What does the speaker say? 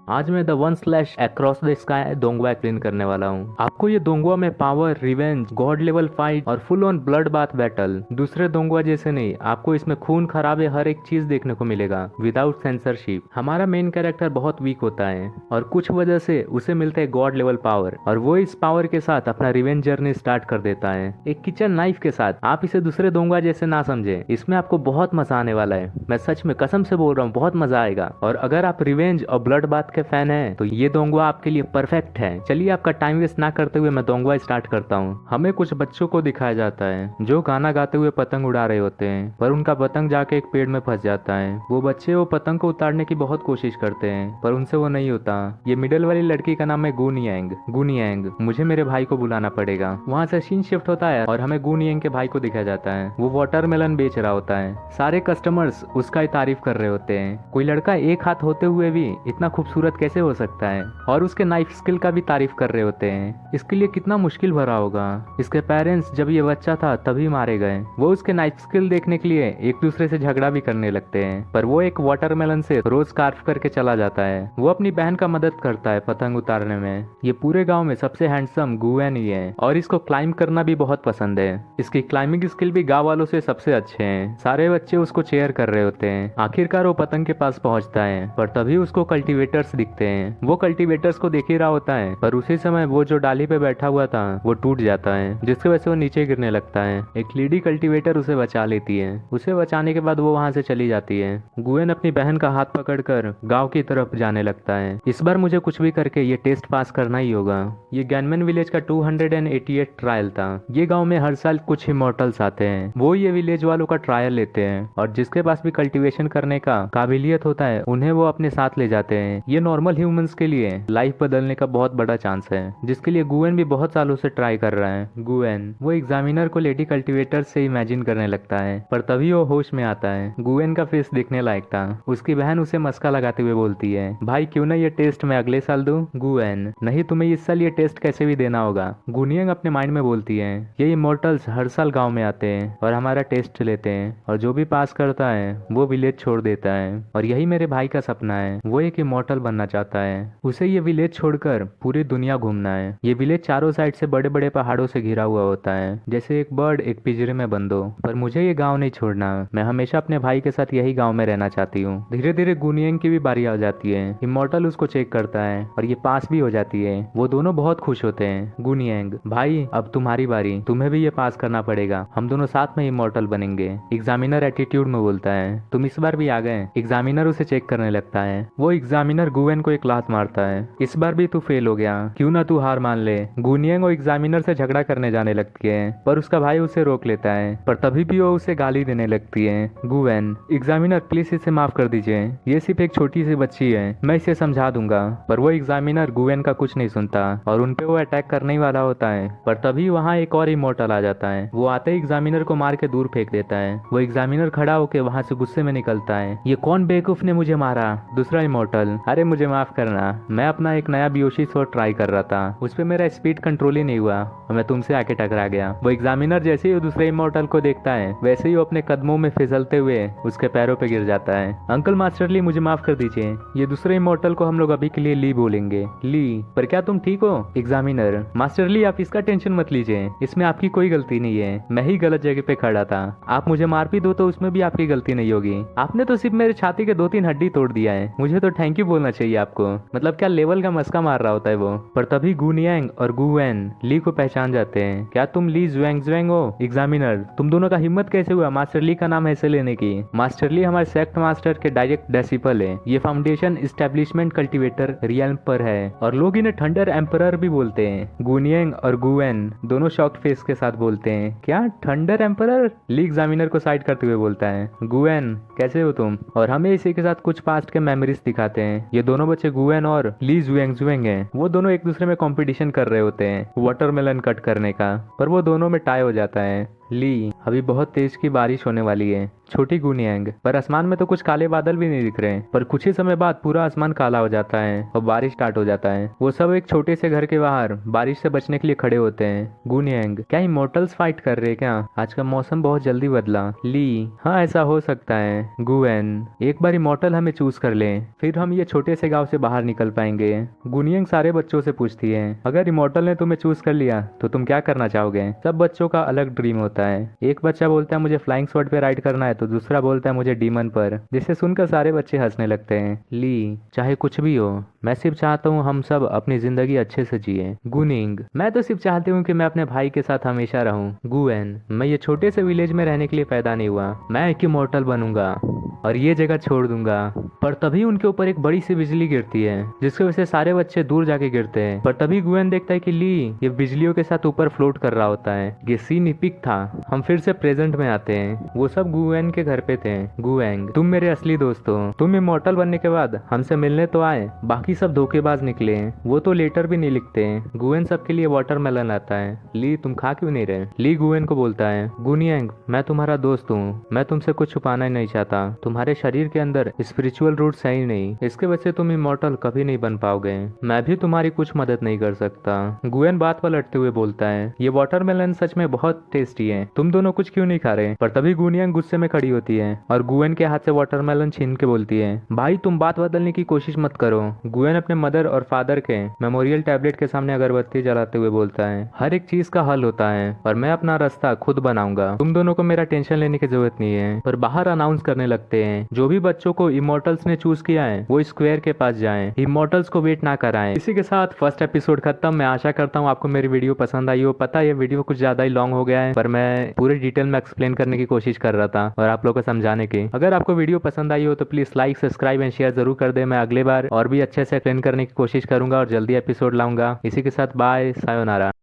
आज मैं the one slash across the sky donghua explain करने वाला हूँ। आपको ये दोंगवा में power, revenge, god level fight और full on blood bath battle दूसरे दोंगवा जैसे नहीं, आपको इसमें खून खराबे हर एक चीज देखने को मिलेगा विदाउट सेंसरशिप। हमारा मेन कैरेक्टर बहुत वीक होता है और कुछ वजह से उसे मिलता है गॉड लेवल पावर और वो इस पावर के साथ अपना रिवेंज जर्नी स्टार्ट कर देता है एक किचन नाइफ के साथ। आप इसे दूसरे दोंगवा जैसे ना समझे, इसमें आपको बहुत मजा आने वाला है। मैं सच में कसम से बोल रहा हूँ, बहुत मजा आएगा। और अगर आप रिवेंज और ब्लड बाथ के फैन हैं तो ये दोंगवा आपके लिए परफेक्ट है। चलिए आपका टाइम वेस्ट ना करते हुए मैं दोंगवा स्टार्ट करता हूँ। हमें कुछ बच्चों को दिखाया जाता है जो गाना गाते हुए पतंग उड़ा रहे होते हैं, पर उनका पतंग जाके एक पेड़ में फंस जाता है। वो बच्चे वो पतंग को उतारने की बहुत कोशिश करते हैं पर उनसे वो नहीं होता। ये मिडिल वाली लड़की का नाम है गुनियांग। गुनियांग, मुझे मेरे भाई को बुलाना पड़ेगा। वहाँ से सीन शिफ्ट होता है और हमें गुनियांग के भाई को दिखाया जाता है। वो वाटरमेलन बेच रहा होता है। सारे कस्टमर्स उसका ही तारीफ कर रहे होते हैं। कोई लड़का एक हाथ होते हुए भी इतना खूबसूरत कैसे हो सकता है, और उसके नाइफ स्किल का भी तारीफ कर रहे होते हैं। इसके लिए कितना मुश्किल भरा होगा। इसके पेरेंट्स जब ये बच्चा था तभी मारे गए। वो उसके नाइफ स्किल देखने के लिए एक दूसरे से झगड़ा भी करने लगते हैं, पर वो एक वाटरमेलन से रोज कार्फ करके चला जाता है। वो अपनी बहन का मदद करता है पतंग उतारने में। ये पूरे गांव में सबसे हैंडसम गुएन ही है और इसको क्लाइंब करना भी बहुत पसंद है। इसकी क्लाइंबिंग स्किल भी गांव वालों से सबसे अच्छे हैं। सारे बच्चे उसको चेयर कर रहे होते हैं। आखिरकार वो पतंग के पास पहुंचता है, पर तभी उसको कल्टीवेटर्स दिखते हैं। वो कल्टीवेटर्स को देख ही रहा होता है, पर उसी समय वो जो डाली पे बैठा हुआ था वो टूट जाता है, जिसकी वजह से वो नीचे गिरने लगता है। एक लेडी कल्टीवेटर उसे बचा लेती है। उसे बचाने के बाद वो वहां से चली जाती है। गुएन अपनी बहन का हाथ पकड़कर गांव की तरफ जाने लगता है। इस बार मुझे कुछ भी करके ये टेस्ट पास करना ही होगा। ये गैनमैन विलेज का 288 ट्रायल था। ये गांव में हर साल कुछ इमॉर्टल्स आते हैं। वो ये विलेज वालों का ट्रायल लेते हैं और जिसके पास भी कल्टीवेशन करने का काबिलियत होता है उन्हें वो अपने साथ ले जाते हैं। ये नॉर्मल ह्यूमंस के लिए लाइफ बदलने का बहुत बड़ा चांस है, जिसके लिए गुएन भी बहुत सालों से ट्राई कर रहा है। गुएन वो एग्जामिनर को लेडी कल्टीवेटर से इमेजिन करने लगता है, पर तभी वो होश में आता है। गुएन का फेस देखने लायक था। उसकी बहन उसे मस्का लगाते हुए बोलती है, भाई क्यों ना ये टेस्ट मैं अगले साल दूं? गुएन, नहीं, तुम्हें इस साल ये टेस्ट कैसे भी देना होगा। गुनियांग अपने माइंड में बोलती है, ये इमॉर्टल्स हर साल गांव में आते हैं और हमारा टेस्ट लेते हैं और जो भी पास करता है वो विलेज छोड़ देता है, और यही मेरे भाई का सपना है। वो एक इमॉर्टल बनना चाहता है। उसे ये विलेज छोड़कर पूरी दुनिया घूमना है। ये विलेज चारों साइड से बड़े बड़े पहाड़ों से घिरा हुआ होता है, जैसे एक बर्ड एक पिंजरे में बंद हो। पर मुझे ये गाँव नहीं छोड़ना। मैं हमेशा अपने भाई के साथ यही गाँव में रहना चाहती हूँ। धीरे धीरे गुनियांग की भी बारी आ जाती है। इमॉर्टल उसको चेक करता है और ये पास भी हो जाती है। वो दोनों बहुत खुश होते हैं। गुनियांग, भाई अब तुम्हारी बारी, तुम्हें भी ये पास करना पड़ेगा। हम दोनों साथ में इमॉर्टल बनेंगे। एग्जामिनर एटीट्यूड में बोलता है, तुम इस बार भी आ गए। एग्जामिनर उसे चेक करने लगता है। वो एग्जामिनर गुएन को एक लात मारता है। इस बार भी तू फेल हो गया, क्यों ना तू हार मान ले। गुनियांग और एग्जामिनर से झगड़ा करने जाने लगती है, पर उसका भाई उसे रोक लेता है, पर तभी भी वो उसे गाली देने लगती है। गुएन, एग्जामिनर प्लीज इसे माफ कर दीजिए, ये सिर्फ एक छोटी सी बच्ची है, मैं इसे समझा दूंगा। पर वो एग्जामिनर गुएन का कुछ नहीं सुनता और उनपे वो अटैक करने ही वाला होता है, पर तभी वहाँ एक और इमॉर्टल आ जाता है। वो आते ही एग्जामिनर को मार के दूर फेंक देता है। वो एग्जामिनर खड़ा होकर वहाँ से गुस्से में निकलता है, ये कौन बेवकूफ ने मुझे मारा? दूसरा इमॉर्टल, अरे मुझे माफ करना, मैं अपना एक नया बियोशी शॉट ट्राई कर रहा था, उस पर मेरा स्पीड कंट्रोल ही नहीं हुआ और मैं तुमसे आके टकरा गया। वो एग्जामिनर जैसे ही दूसरे इमॉर्टल को देखता है वैसे ही वो अपने कदमों में फिसलते हुए उसके पैरों पे गिर जाता है। अंकल मास्टरली, मुझे माफ कर दीजिए। ये दूसरे इमॉर्टल को हम लोग अभी के लिए ली बोलेंगे। ली, पर क्या तुम ठीक हो? एग्जामिनर, मास्टरली आप इसका टेंशन मत लीजिए, इसमें आपकी कोई गलती नहीं है, मैं ही गलत जगह पे खड़ा था। आप मुझे मार भी दो तो उसमें भी आपकी गलती नहीं होगी। आपने तो सिर्फ मेरे छाती के 2-3 हड्डी तोड़ दिया है, मुझे तो थैंक यू बोलना चाहिए आपको। मतलब क्या लेवल का मस्का मार रहा होता है वो। पर तभी गुनियांग और गुएन ली को पहचान जाते हैं। क्या तुम ली ज़ुएंग हो? एग्जामिनर, तुम दोनों का हिम्मत कैसे हुआ मास्टर ली का नाम ऐसे लेने की? मास्टर ली हमारे सेक्ट मास्टर के डायरेक्ट डिसिपल है। ये फाउंडेशन एस्टेब्लिशमेंट कल्टीवेटर रियल्म पर है और लोग इन्हें थंडर एम्परर भी बोलते हैं। गुनियांग और गुएन दोनों शॉक्ड फेस के साथ बोलते हैं, क्या थंडर एम्परर? ली एग्जामिनर को साइड करते हुए बोलता है, गुएन कैसे हो तुम? और हमें इसी के साथ कुछ पास्ट के मेमोरीज दिखाते हैं। ये दोनों बच्चे गुएन और ली ज़ुएंग हैं। वो दोनों एक दूसरे में कंपटीशन कर रहे होते हैं वाटरमेलन कट करने का, पर वो दोनों में टाई हो जाता है। ली, अभी बहुत तेज की बारिश होने वाली है। छोटी गुनियांग, पर आसमान में तो कुछ काले बादल भी नहीं दिख रहे, पर कुछ ही समय बाद पूरा आसमान काला हो जाता है और बारिश स्टार्ट हो जाता है। वो सब एक छोटे से घर के बाहर बारिश से बचने के लिए खड़े होते हैं। गुनियांग, क्या इमोर्टल्स फाइट कर रहे हैं क्या? आज का मौसम बहुत जल्दी बदला। ली, हाँ ऐसा हो सकता है। गुएन, एक बार इमोर्टल हमें चूज कर ले, फिर हम ये छोटे से गांव से बाहर निकल पाएंगे। गुनियांग सारे बच्चों से पूछती है, अगर इमोर्टल ने तुम्हें चूज कर लिया तो तुम क्या करना चाहोगे? सब बच्चों का अलग ड्रीम होता है। एक बच्चा बोलता है मुझे फ्लाइंग स्वर्ड पे राइड करना है, तो दूसरा बोलता है मुझे डीमन पर, जिसे सुनकर सारे बच्चे हंसने लगते हैं। ली, चाहे कुछ भी हो, मैं सिर्फ चाहता हूँ हम सब अपनी जिंदगी अच्छे से जिए। गुनिंग, मैं तो सिर्फ चाहती हूँ कि मैं अपने भाई के साथ हमेशा रहूँ। गुएन, मैं ये छोटे से विलेज में रहने के लिए पैदा नहीं हुआ, मैं एक इमोर्टल बनूंगा और ये जगह छोड़ दूंगा। पर तभी उनके ऊपर एक बड़ी सी बिजली गिरती है, जिसकी वजह से सारे बच्चे दूर जाके गिरते हैं। पर तभी गुएन देखता है कि ली ये बिजलियों के साथ ऊपर फ्लोट कर रहा होता है। ये सीन इपिक था। हम फिर से प्रेजेंट में आते हैं। वो सब गुएन के घर पे थे। गुएंग, तुम मेरे असली दोस्त हो। तुम इमोर्टल बनने के बाद हमसे मिलने तो आए, बाकी सब धोखेबाज निकले। वो तो लेटर भी नहीं लिखते। गुएन सबके लिए वाटरमेलन लाता है। ली, तुम खा क्यों नहीं रहे? ली गुएन को बोलता है, गुनियांग, मैं तुम्हारा दोस्त हूँ, मैं तुमसे कुछ छुपाना ही नहीं चाहता। तुम्हारे शरीर के अंदर स्पिरिचुअल रूट्स है ही नहीं, इसके वजह से तुम इमोर्टल कभी नहीं बन पाओगे। मैं भी तुम्हारी कुछ मदद नहीं कर सकता। गुएन बात पलटते हुए बोलता है, ये वाटरमेलन सच में बहुत टेस्टी है, तुम दोनों कुछ क्यों नहीं खा रहे? पर तभी गुनियांग गुस्से में खड़ी होती है और गुएन के हाथ से वाटरमेलन छीन के बोलती है, भाई तुम बात बदलने की कोशिश मत करो। गुएन अपने मदर और फादर के मेमोरियल टैबलेट के सामने अगरबत्ती जलाते हुए बोलता है, हर एक चीज का हल होता है और मैं अपना रास्ता खुद बनाऊंगा, तुम दोनों को मेरा टेंशन लेने की जरूरत नहीं है। पर बाहर अनाउंस करने लगते हैं, जो भी बच्चों को इमोर्टल्स ने चूज किया है वो स्क्वायर के पास जाएं, इमोर्टल्स को वेट ना कराएं। इसी के साथ फर्स्ट एपिसोड खत्म। मैं आशा करता हूँ आपको मेरी वीडियो पसंद आई हो। पता है ये वीडियो कुछ ज्यादा ही लॉन्ग हो गया है, पर मैं पूरे डिटेल में एक्सप्लेन करने की कोशिश कर रहा था और आप लोगों को समझाने की। अगर आपको वीडियो पसंद आई हो तो please like, subscribe and share जरूर कर दे। मैं अगले बार और भी अच्छे से एक्सप्लेन करने की कोशिश करूंगा और जल्दी एपिसोड लाऊंगा। इसी के साथ बाय, सायोनारा।